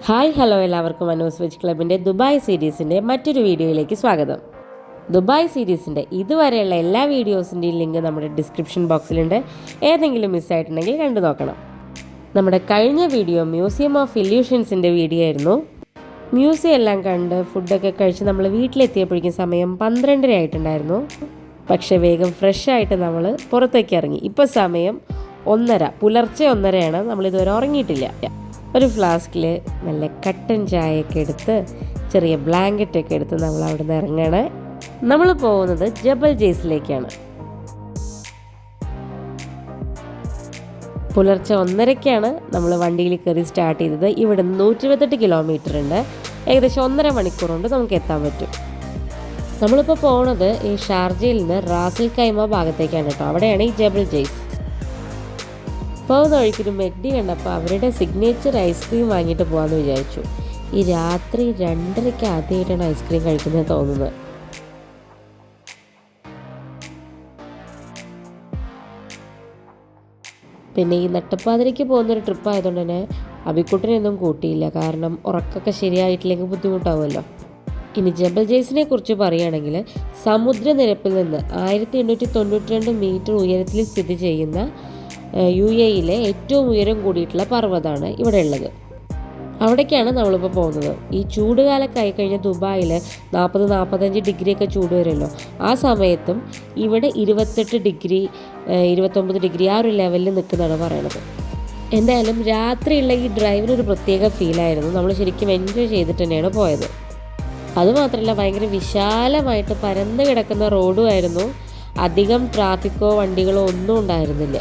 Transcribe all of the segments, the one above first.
Hi hello എല്ലാവർക്കും Anu's veg ക്ലബിൻ്റെ Dubai സീരീസിൻ്റെ മറ്റൊരു വീഡിയോയിലേക്ക് സ്വാഗതം. ദുബായ് സീരീസിൻ്റെ ഇതുവരെയുള്ള എല്ലാ വീഡിയോസിൻ്റെയും ലിങ്ക് നമ്മുടെ ഡിസ്ക്രിപ്ഷൻ ബോക്സിലുണ്ട്. ഏതെങ്കിലും മിസ്സായിട്ടുണ്ടെങ്കിൽ കണ്ടു നോക്കണം. നമ്മുടെ കഴിഞ്ഞ വീഡിയോ മ്യൂസിയം ഓഫ് ഇല്യൂഷൻസിൻ്റെ വീഡിയോ ആയിരുന്നു. മ്യൂസിയം എല്ലാം കണ്ട് ഫുഡൊക്കെ കഴിച്ച് നമ്മൾ വീട്ടിലെത്തിയപ്പോഴേക്കും സമയം 12:30 ആയിട്ടുണ്ടായിരുന്നു. പക്ഷേ വേഗം ഫ്രഷായിട്ട് നമ്മൾ പുറത്തേക്ക് ഇറങ്ങി. ഇപ്പോൾ സമയം 1:30, പുലർച്ചെ 1:30 നമ്മളിതുവരെ ഉറങ്ങിയിട്ടില്ല. ഒരു ഫ്ലാസ്കിൽ നല്ല കട്ടൻ ചായയൊക്കെ എടുത്ത് ചെറിയ ബ്ലാങ്കറ്റൊക്കെ എടുത്ത് നമ്മൾ അവിടെ നിന്ന് ഇറങ്ങണം. നമ്മൾ പോകുന്നത് ജബൽ ജെയ്സിലേക്കാണ്. പുലർച്ചെ 1:30 നമ്മൾ വണ്ടിയിൽ കയറി സ്റ്റാർട്ട് ചെയ്തത്. ഇവിടെ 128 കിലോമീറ്റർ ഉണ്ട്. ഏകദേശം 1.5 മണിക്കൂർ കൊണ്ട് നമുക്ക് എത്താൻ പറ്റും. നമ്മളിപ്പോൾ പോകുന്നത് ഈ ഷാർജയിൽ നിന്ന് റാസിൽ കൈമ ഭാഗത്തേക്കാണ് കേട്ടോ. അവിടെയാണ് ഈ ജബൽ ജെയ്സ്. പോകുന്ന വഴിക്കൊരു മെഗ്ഡി കണ്ടപ്പോൾ അവരുടെ സിഗ്നേച്ചർ ഐസ്ക്രീം വാങ്ങിയിട്ട് പോകാമെന്ന് വിചാരിച്ചു. ഈ രാത്രി 2:30 ആദ്യമായിട്ടാണ് ഐസ്ക്രീം കഴിക്കുന്നത് തോന്നുന്നത്. പിന്നെ ഈ നട്ടപ്പാതിരയ്ക്ക് പോകുന്നൊരു ട്രിപ്പ് ആയതുകൊണ്ട് തന്നെ അബിക്കുട്ടനെയൊന്നും കൂട്ടിയില്ല. കാരണം ഉറക്കമൊക്കെ ശരിയായിട്ടില്ലെങ്കിൽ ബുദ്ധിമുട്ടാവുമല്ലോ. ഇനി ജബൽ ജെയ്സിനെ കുറിച്ച് പറയുകയാണെങ്കിൽ സമുദ്രനിരപ്പിൽ നിന്ന് 1892 മീറ്റർ ഉയരത്തിൽ സ്ഥിതി ചെയ്യുന്ന UAE ഏറ്റവും ഉയരം കൂടിയിട്ടുള്ള പർവ്വതമാണ് ഇവിടെ ഉള്ളത്. അവിടേക്കാണ് നമ്മളിപ്പോൾ പോകുന്നത്. ഈ ചൂടുകാലമൊക്കെ ആയിക്കഴിഞ്ഞാൽ ദുബായിൽ 40-45 ഡിഗ്രിയൊക്കെ ചൂട് വരുമല്ലോ. ആ സമയത്തും ഇവിടെ 28 ഡിഗ്രി 29 ഡിഗ്രി ആ ഒരു ലെവലിൽ നിൽക്കുന്നതാണ് പറയണത്. എന്തായാലും രാത്രിയുള്ള ഈ ഡ്രൈവിനൊരു പ്രത്യേക ഫീലായിരുന്നു. നമ്മൾ ശരിക്കും എൻജോയ് ചെയ്തിട്ട് തന്നെയാണ് പോയത്. അതുമാത്രമല്ല ഭയങ്കര വിശാലമായിട്ട് പരന്ന് കിടക്കുന്ന റോഡുമായിരുന്നു. അധികം ട്രാഫിക്കോ വണ്ടികളോ ഒന്നും ഉണ്ടായിരുന്നില്ല.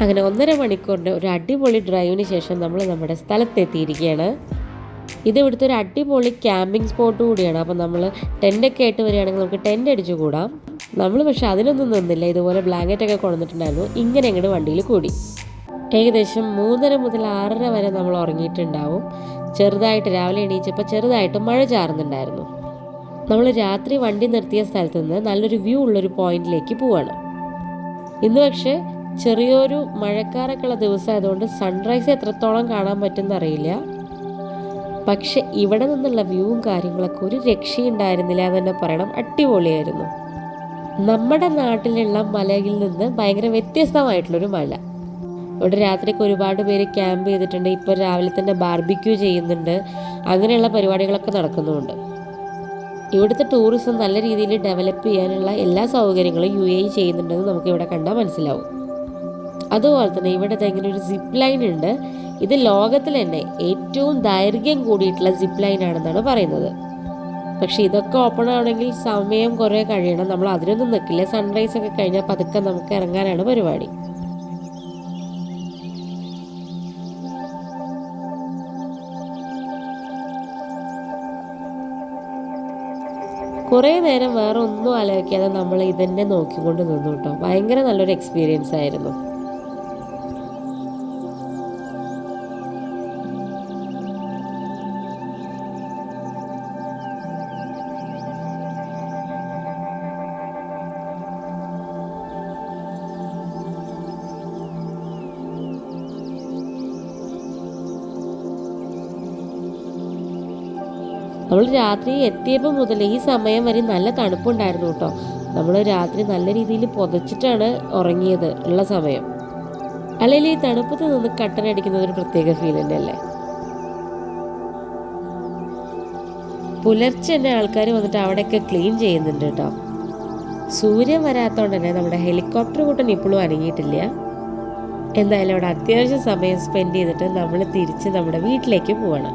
അങ്ങനെ 1.5 മണിക്കൂറിൻ്റെ ഒരു അടിപൊളി ഡ്രൈവിന് ശേഷം നമ്മൾ നമ്മുടെ സ്ഥലത്തെത്തിയിരിക്കുകയാണ്. ഇത് ഇവിടുത്തെ ഒരു അടിപൊളി ക്യാമ്പിംഗ് സ്പോട്ട് കൂടിയാണ്. അപ്പോൾ നമ്മൾ ടെൻ്റൊക്കെ ആയിട്ട് വരികയാണെങ്കിൽ നമുക്ക് ടെൻ്റ് അടിച്ചു കൂടാം. നമ്മൾ പക്ഷേ അതിനൊന്നും നിന്നില്ല. ഇതുപോലെ ബ്ലാങ്കറ്റൊക്കെ കൊണ്ടുവന്നിട്ടുണ്ടായിരുന്നു. ഇങ്ങനെ അങ്ങോട്ട് വണ്ടിയിൽ കൂടി ഏകദേശം 3:30 മുതൽ 6:30 വരെ നമ്മൾ ഉറങ്ങിയിട്ടുണ്ടാവും. ചെറുതായിട്ട് രാവിലെ എണീച്ചപ്പോൾ ചെറുതായിട്ട് മഴ ചാറുന്നുണ്ടായിരുന്നു. നമ്മൾ രാത്രി വണ്ടി നിർത്തിയ സ്ഥലത്ത് നിന്ന് നല്ലൊരു വ്യൂ ഉള്ളൊരു പോയിന്റിലേക്ക് പോവാണ്. ഇന്ന് പക്ഷേ ചെറിയൊരു മഴക്കാരൊക്കെ ഉള്ള ദിവസമായതുകൊണ്ട് സൺറൈസ് എത്രത്തോളം കാണാൻ പറ്റുമെന്നറിയില്ല. പക്ഷെ ഇവിടെ നിന്നുള്ള വ്യൂവും കാര്യങ്ങളൊക്കെ ഒരു രക്ഷയുണ്ടായിരുന്നില്ല എന്ന് തന്നെ പറയണം. അടിപൊളിയായിരുന്നു. നമ്മുടെ നാട്ടിലുള്ള മലയിൽ നിന്ന് ഭയങ്കര വ്യത്യസ്തമായിട്ടുള്ളൊരു മല. ഇവിടെ രാത്രിക്ക് ഒരുപാട് പേര് ക്യാമ്പ് ചെയ്തിട്ടുണ്ട്. ഇപ്പോൾ രാവിലെ തന്നെ ബാർബിക്യൂ ചെയ്യുന്നുണ്ട്. അങ്ങനെയുള്ള പരിപാടികളൊക്കെ നടക്കുന്നുമുണ്ട്. ഇവിടുത്തെ ടൂറിസം നല്ല രീതിയിൽ ഡെവലപ്പ് ചെയ്യാനുള്ള എല്ലാ സൗകര്യങ്ങളും UAE ചെയ്യുന്നുണ്ടെന്ന് നമുക്കിവിടെ കണ്ടാൽ മനസ്സിലാവും. അതുപോലെ തന്നെ ഇവിടെ ഇങ്ങനെ ഒരു സിപ്പ് ലൈൻ ഉണ്ട്. ഇത് ലോകത്തിൽ തന്നെ ഏറ്റവും ദൈർഘ്യം കൂടിയിട്ടുള്ള സിപ്പ് ലൈൻ ആണെന്നാണ് പറയുന്നത്. പക്ഷെ ഇതൊക്കെ ഓപ്പൺ ആവണമെങ്കിൽ സമയം കുറേ കഴിയണം. നമ്മൾ അതിനൊന്നും നിൽക്കില്ല. സൺറൈസ് ഒക്കെ കഴിഞ്ഞാൽ പതുക്കെ നമുക്ക് ഇറങ്ങാനാണ് പരിപാടി. കുറേ നേരം വേറെ ഒന്നും ആലോചിക്കാതെ നമ്മൾ ഇതന്നെ നോക്കിക്കൊണ്ട് നിന്നു കേട്ടോ. ഭയങ്കര നല്ലൊരു എക്സ്പീരിയൻസ് ആയിരുന്നു. നമ്മൾ രാത്രി എത്തിയപ്പോൾ മുതൽ ഈ സമയം വരെ നല്ല തണുപ്പുണ്ടായിരുന്നു കേട്ടോ. നമ്മൾ രാത്രി നല്ല രീതിയിൽ പുതച്ചിട്ടാണ് ഉറങ്ങിയത് ഉള്ള സമയം. അല്ലെങ്കിൽ ഈ തണുപ്പത്ത് നിന്ന് കട്ടനടിക്കുന്നത് ഒരു പ്രത്യേക ഫീൽ തന്നെയല്ലേ. പുലർച്ചെ തന്നെ ആൾക്കാർ വന്നിട്ട് അവിടെയൊക്കെ ക്ലീൻ ചെയ്യുന്നുണ്ട് കേട്ടോ. സൂര്യൻ വരാത്തതുകൊണ്ട് തന്നെ നമ്മുടെ ഹെലികോപ്റ്റർ കൂട്ടൻ ഇപ്പോഴും അനങ്ങിയിട്ടില്ല. എന്തായാലും അവിടെ അത്യാവശ്യം സമയം സ്പെൻഡ് ചെയ്തിട്ട് നമ്മൾ തിരിച്ച് നമ്മുടെ വീട്ടിലേക്ക് പോവാണ്.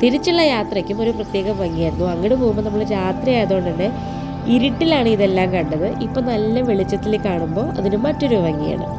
തിരിച്ചുള്ള യാത്രയ്ക്കും ഒരു പ്രത്യേക ഭംഗിയായിരുന്നു. അങ്ങോട്ട് പോകുമ്പോൾ നമ്മൾ രാത്രി ആയതുകൊണ്ട് തന്നെ ഇരുട്ടിലാണ് ഇതെല്ലാം കണ്ടത്. ഇപ്പം നല്ല വെളിച്ചത്തിൽ കാണുമ്പോൾ അതിന് മറ്റൊരു ഭംഗിയാണ്.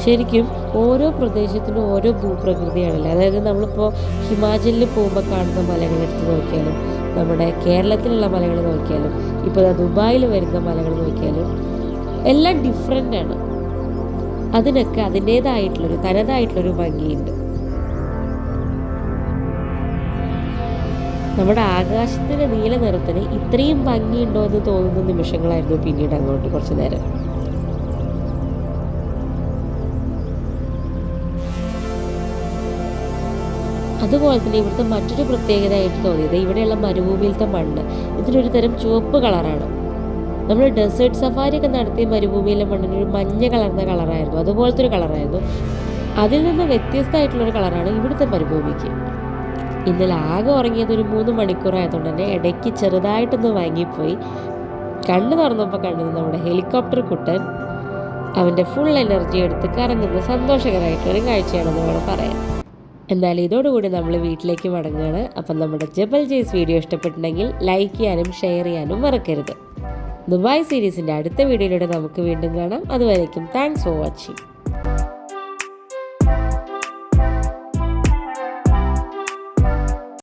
ശരിക്കും ഓരോ പ്രദേശത്തിനും ഓരോ ഭൂപ്രകൃതിയാണല്ലോ. അതായത് നമ്മളിപ്പോൾ ഹിമാചലിൽ പോകുമ്പോൾ കാണുന്ന മലകളെടുത്ത് നോക്കിയാലും, നമ്മുടെ കേരളത്തിലുള്ള മലകൾ നോക്കിയാലും, ഇപ്പോൾ ദുബായിൽ വരുന്ന മലകൾ നോക്കിയാലും എല്ലാം ഡിഫറെൻ്റാണ്. അതിനൊക്കെ അതിൻ്റേതായിട്ടുള്ളൊരു തനതായിട്ടുള്ളൊരു ഭംഗിയുണ്ട്. നമ്മുടെ ആകാശത്തിൻ്റെ നീല നിറത്തിന് ഇത്രയും ഭംഗിയുണ്ടോ എന്ന് തോന്നുന്ന നിമിഷങ്ങളായിരുന്നു പിന്നീട് അങ്ങോട്ട് കുറച്ച് നേരം. അതുപോലെ തന്നെ ഇവിടുത്തെ മറ്റൊരു പ്രത്യേകതയായിട്ട് തോന്നിയത് ഇവിടെയുള്ള മരുഭൂമിയിലത്തെ മണ്ണ് ഇതിനൊരു തരം ചുവപ്പ് കളറാണ്. നമ്മൾ ഡെസേർട്ട് സഫാരിയൊക്കെ നടത്തിയ മരുഭൂമിയിലെ മണ്ണിനൊരു മഞ്ഞ കളർന്ന കളറായിരുന്നു, അതുപോലത്തെ ഒരു കളറായിരുന്നു. അതിൽ നിന്ന് വ്യത്യസ്തമായിട്ടുള്ളൊരു കളറാണ് ഇവിടുത്തെ മരുഭൂമിക്ക്. ഇന്നലെ ആകെ ഉറങ്ങിയത് ഒരു 3 മണിക്കൂറായതുകൊണ്ട് തന്നെ ഇടയ്ക്ക് ചെറുതായിട്ടൊന്ന് വാങ്ങിപ്പോയി. കണ്ണ് തുറന്നപ്പോൾ കണ്ടത് നമ്മുടെ ഹെലികോപ്റ്റർ കുട്ടൻ അവൻ്റെ ഫുൾ എനർജി എടുത്ത് കറങ്ങുന്ന സന്തോഷകരമായിട്ടുള്ളൊരു കാഴ്ചയാണെന്ന് വേണം പറയാൻ. എന്തായാലും ഇതോടുകൂടി നമ്മൾ വീട്ടിലേക്ക് മടങ്ങുകയാണ്. അപ്പം നമ്മുടെ ജബൽ ജയ്സ് വീഡിയോ ഇഷ്ടപ്പെട്ടിട്ടുണ്ടെങ്കിൽ ലൈക്ക് ചെയ്യാനും ഷെയർ ചെയ്യാനും മറക്കരുത്. ദുബായ് സീരീസിൻ്റെ അടുത്ത വീഡിയോയിലൂടെ നമുക്ക് വീണ്ടും കാണാം. അതുവരേക്കും താങ്ക്സ് ഫോർ വാച്ചിങ്.